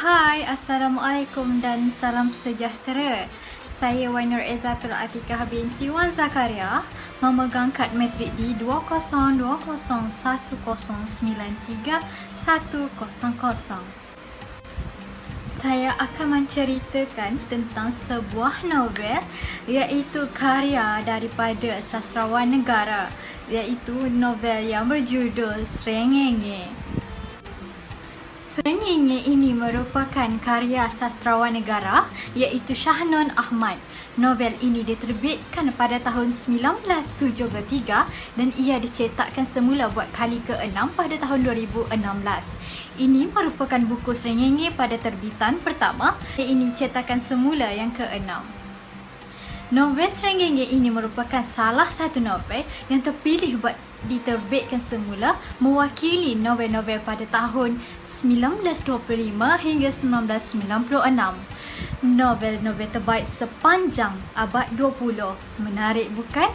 Hai, Assalamualaikum dan salam sejahtera. Saya Wainur Ezatul Atikah binti Wan Zakaria memegang kad matrik di 2020109310. Saya akan menceritakan tentang sebuah novel iaitu karya daripada sastrawan negara, iaitu novel yang berjudul Srengenge. Srengenge ini merupakan karya sastrawan negara iaitu Shahnun Ahmad. Novel ini diterbitkan pada tahun 1973 dan ia dicetakkan semula buat kali ke-6 pada tahun 2016. Ini merupakan buku Srengenge pada terbitan pertama dan ini cetakan semula yang ke-6. Novel Srengenge ini merupakan salah satu novel yang terpilih buat diterbitkan semula mewakili novel-novel pada tahun 1925 hingga 1996. Novel-novel terbaik sepanjang abad 20. Menarik bukan?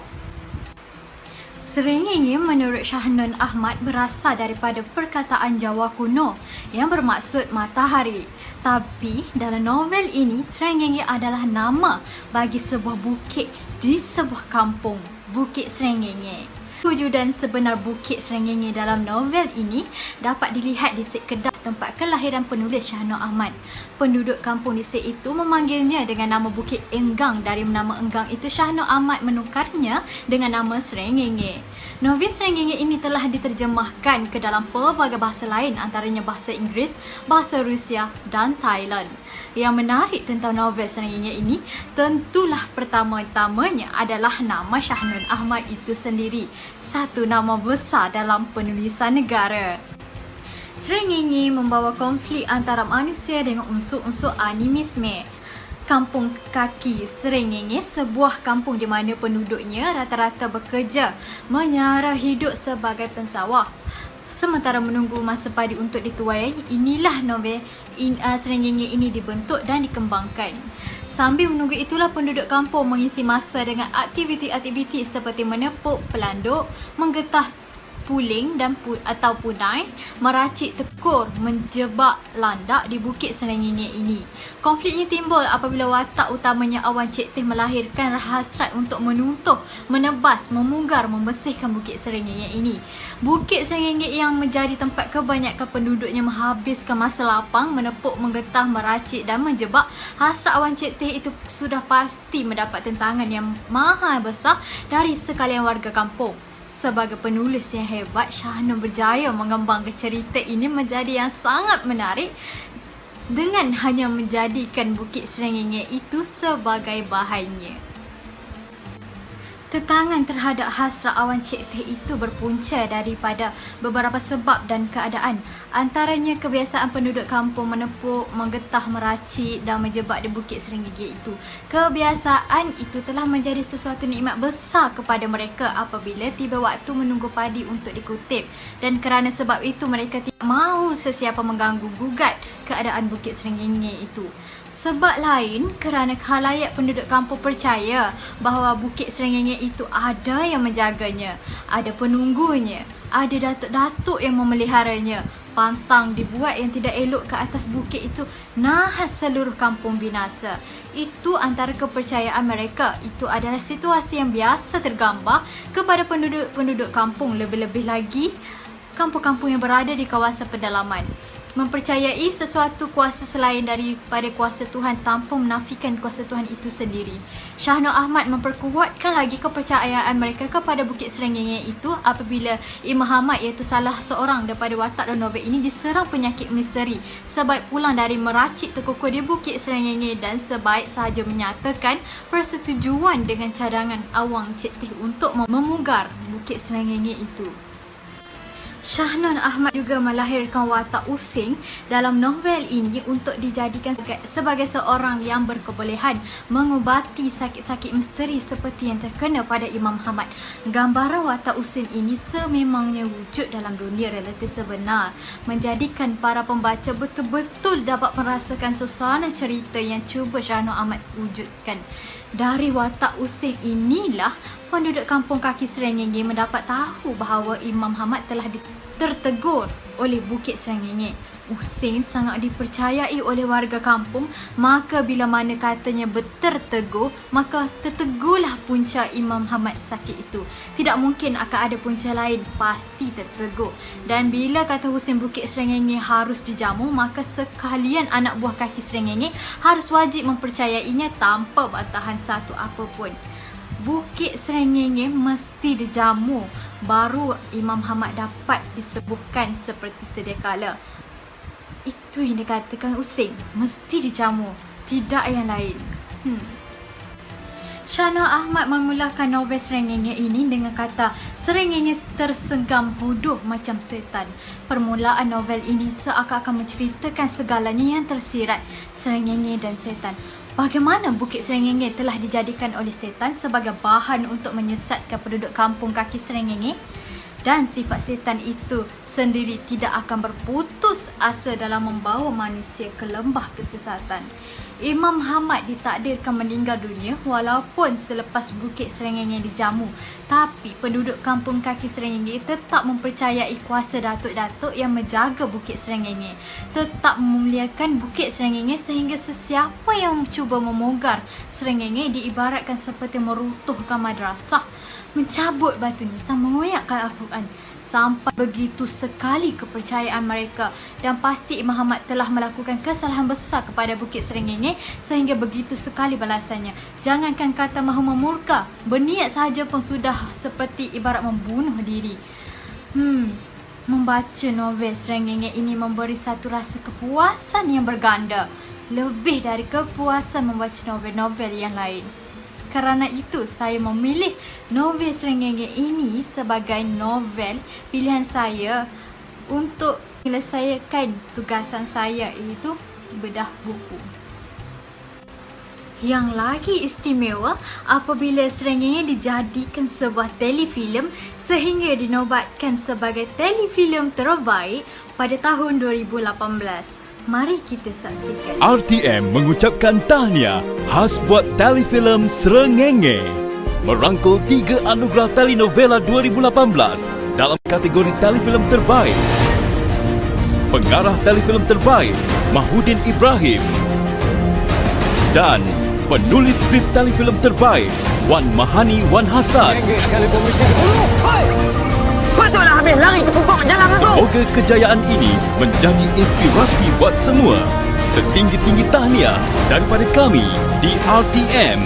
Srengenge menurut Shahnun Ahmad berasal daripada perkataan Jawa kuno yang bermaksud matahari. Tapi dalam novel ini, Srengenge adalah nama bagi sebuah bukit di sebuah kampung, Bukit Srengenge. Wujudan sebenar Bukit Srengenge dalam novel ini dapat dilihat di Sik Kedah, tempat kelahiran penulis Shahnun Ahmad. Penduduk kampung di Sik itu memanggilnya dengan nama Bukit Enggang. Dari nama Enggang itu, Shahnun Ahmad menukarnya dengan nama Srengenge. Novel Srengenge ini telah diterjemahkan ke dalam pelbagai bahasa lain, antaranya bahasa Inggeris, bahasa Rusia dan Thailand. Yang menarik tentang novel Srengenge ini, tentulah pertama-tamanya adalah nama Shahnun Ahmad itu sendiri. Satu nama besar dalam penulisan negara. Srengenge membawa konflik antara manusia dengan unsur-unsur animisme. Kampung Kaki Srengenge, sebuah kampung di mana penduduknya rata-rata bekerja menyara hidup sebagai pensawah. Sementara menunggu masa padi untuk dituai, inilah novel Srengenge ini dibentuk dan dikembangkan. Sambil menunggu itulah penduduk kampung mengisi masa dengan aktiviti-aktiviti seperti menepuk pelanduk, menggetah puling atau punai, meracik tekur, menjebak landak di Bukit Srengenge ini. Konfliknya timbul apabila watak utamanya Awan Cik Teh melahirkan hasrat untuk menuntuh, menebas, memugar, membersihkan Bukit Srengenge ini. Bukit Srengenge yang menjadi tempat kebanyakan penduduknya menghabiskan masa lapang, menepuk, menggetah, meracik dan menjebak, hasrat Awan Cik Teh itu sudah pasti mendapat tentangan yang maha besar dari sekalian warga kampung. Sebagai penulis yang hebat, Shahnun berjaya mengembangkan cerita ini menjadi yang sangat menarik dengan hanya menjadikan Bukit Srengenge itu sebagai bahannya. Tentangan terhadap hasrat Awan Cik Teh itu berpunca daripada beberapa sebab dan keadaan. Antaranya kebiasaan penduduk kampung menepuk, menggetah, meracik dan menjebak di Bukit Srengenge itu. Kebiasaan itu telah menjadi sesuatu nikmat besar kepada mereka apabila tiba waktu menunggu padi untuk dikutip. Dan kerana sebab itu mereka tidak mahu sesiapa mengganggu gugat keadaan Bukit Srengenge itu. Sebab lain kerana khalayak penduduk kampung percaya bahawa Bukit Srengenge itu ada yang menjaganya, ada penunggunya, ada datuk-datuk yang memeliharanya. Pantang dibuat yang tidak elok ke atas bukit itu, nahas seluruh kampung binasa. Itu antara kepercayaan mereka. Itu adalah situasi yang biasa tergambar kepada penduduk-penduduk kampung, lebih-lebih lagi kampung-kampung yang berada di kawasan pedalaman. Mempercayai sesuatu kuasa selain daripada kuasa Tuhan tanpa menafikan kuasa Tuhan itu sendiri. Shahnun Ahmad memperkuatkan lagi kepercayaan mereka kepada Bukit Srengenge itu apabila Imam Hamad, iaitu salah seorang daripada watak dalam novel ini, diserang penyakit misteri sebaik pulang dari meracik tekukur di Bukit Srengenge dan sebaik sahaja menyatakan persetujuan dengan cadangan Awang Cik Teh untuk memugar Bukit Srengenge itu. Shahnun Ahmad juga melahirkan watak Using dalam novel ini untuk dijadikan sebagai seorang yang berkebolehan mengubati sakit-sakit misteri seperti yang terkena pada Imam Hamad. Gambaran watak Using ini sememangnya wujud dalam dunia relatif sebenar, menjadikan para pembaca betul-betul dapat merasakan suasana cerita yang cuba Shahnun Ahmad wujudkan. Dari watak Using inilah penduduk kampung Kaki Srengenge mendapat tahu bahawa Imam Hamad telah tertegur oleh Bukit Srengenge. Useng sangat dipercayai oleh warga kampung, maka bila mana katanya bertertegur, maka tertegurlah punca Imam Hamad sakit itu. Tidak mungkin akan ada punca lain, pasti tertegur. Dan bila kata Husein Bukit Serengenge harus dijamu, maka sekalian anak buah kaki Serengenge harus wajib mempercayainya tanpa bantahan satu apapun. Bukit Serengenge mesti dijamu, baru Imam Hamad dapat disembuhkan seperti sedia kala. Itu yang dikatakan Useng, mesti dijamu, tidak yang lain. Shana Ahmad memulakan novel Serengenge ini dengan kata Serengenge tersenggam bodoh macam setan. Permulaan novel ini seakan-akan menceritakan segalanya yang tersirat Serengenge dan setan. Bagaimana Bukit Serengenge telah dijadikan oleh setan sebagai bahan untuk menyesatkan penduduk kampung kaki Serengenge, dan sifat setan itu sendiri tidak akan berputus asa dalam membawa manusia ke lembah kesesatan. Imam Hamad ditakdirkan meninggal dunia walaupun selepas Bukit Serengenge dijamu, tapi penduduk kampung kaki Serengenge tetap mempercayai kuasa datuk-datuk yang menjaga Bukit Serengenge, tetap memuliakan Bukit Serengenge sehingga sesiapa yang mencuba memogar Serengenge diibaratkan seperti meruntuhkan madrasah, mencabut batu nisan, mengoyakkan Al-Quran. Sampai begitu sekali kepercayaan mereka, dan pasti Imam Hamad telah melakukan kesalahan besar kepada Bukit Serengenge sehingga begitu sekali balasannya. Jangankan kata mahu memurka, berniat sahaja pun sudah seperti ibarat membunuh diri. Membaca novel Serengenge ini memberi satu rasa kepuasan yang berganda, lebih dari kepuasan membaca novel-novel yang lain. Kerana itu, saya memilih novel Serengenge ini sebagai novel pilihan saya untuk menyelesaikan tugasan saya, iaitu bedah buku. Yang lagi istimewa apabila Serengenge dijadikan sebuah telefilm sehingga dinobatkan sebagai telefilm terbaik pada tahun 2018. Mari kita saksikan. RTM mengucapkan tahniah khas buat telefilm Serengenge. Merangkul 3 anugerah telenovela 2018 dalam kategori telefilm terbaik. Pengarah telefilm terbaik Mahmudin Ibrahim. Dan penulis skrip telefilm terbaik Wan Mahani Wan Hassan. Patutlah habis lari ke pokok jalan tu. Semoga kejayaan ini menjadi inspirasi buat semua. Setinggi-tinggi tahniah daripada kami di RTM.